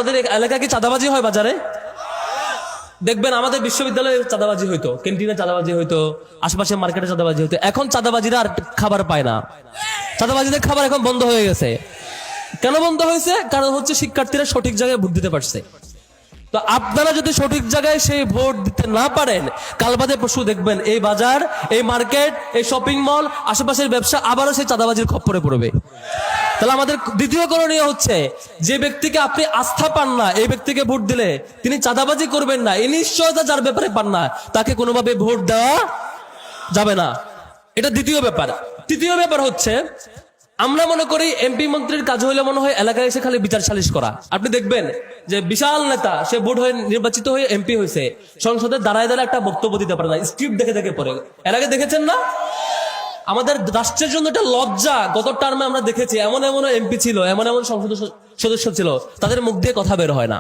আপনাদের এলাকায় কি চাঁদাবাজি হয় বাজারে? দেখবেন আমাদের বিশ্ববিদ্যালয়ে চাঁদাবাজি হইতো, ক্যান্টিনে চাঁদাবাজি হইতো, আশেপাশে মার্কেটে চাঁদাবাজি হইতো। এখন চাঁদাবাজিরা আর খাবার পায় না, চাঁদাবাজিদের খাবার এখন বন্ধ হয়ে গেছে। কেন বন্ধ হয়েছে? কারণ হচ্ছে শিক্ষার্থীরা সঠিক জায়গায় ভোট দিতে পারছে। তো আপনারা যদি সঠিক জায়গায় সেই ভোট দিতে না পারেন, কাল বাদে পরশু দেখবেন এই বাজার, এই মার্কেট, এই শপিং মল, আশেপাশের ব্যবসা আবারও সেই চাঁদাবাজির খপ্পরে পড়বে। তাহলে আমাদের দ্বিতীয় করণীয় হচ্ছে, যে ব্যক্তিকে আপনি আস্থা পান না এই ব্যক্তিকে ভোট দিলে তিনি চাঁদাবাজি করবেন না, এই নিশ্চয়তা যার ব্যাপারে পান না, তাকে কোনোভাবে ভোট দেওয়া যাবে না। এটা দ্বিতীয় ব্যাপার। তৃতীয় ব্যাপার হচ্ছে, আমরা মনে করি এমপি মন্ত্রীর কাজ হইলে মনে হয় এলাকায় এসে খালি বিচার সালিশ করা। আপনি দেখবেন যে বিশাল নেতা, সে ভোট হয়ে নির্বাচিত হয়ে এমপি হয়েছে, সংসদে দাঁড়ায় দাঁড়ায় একটা বক্তব্য দিতে পারে না, স্ক্রিপ্ট দেখে দেখে পড়ে। এর আগে দেখেছেন না? আমাদের রাষ্ট্রের জন্য একটা লজ্জা। গত টার্মে আমরা দেখেছি এমন এমন এমপি ছিল, এমন এমন সংসদ সদস্য ছিল, তাদের মুখ দিয়ে কথা বের হয় না।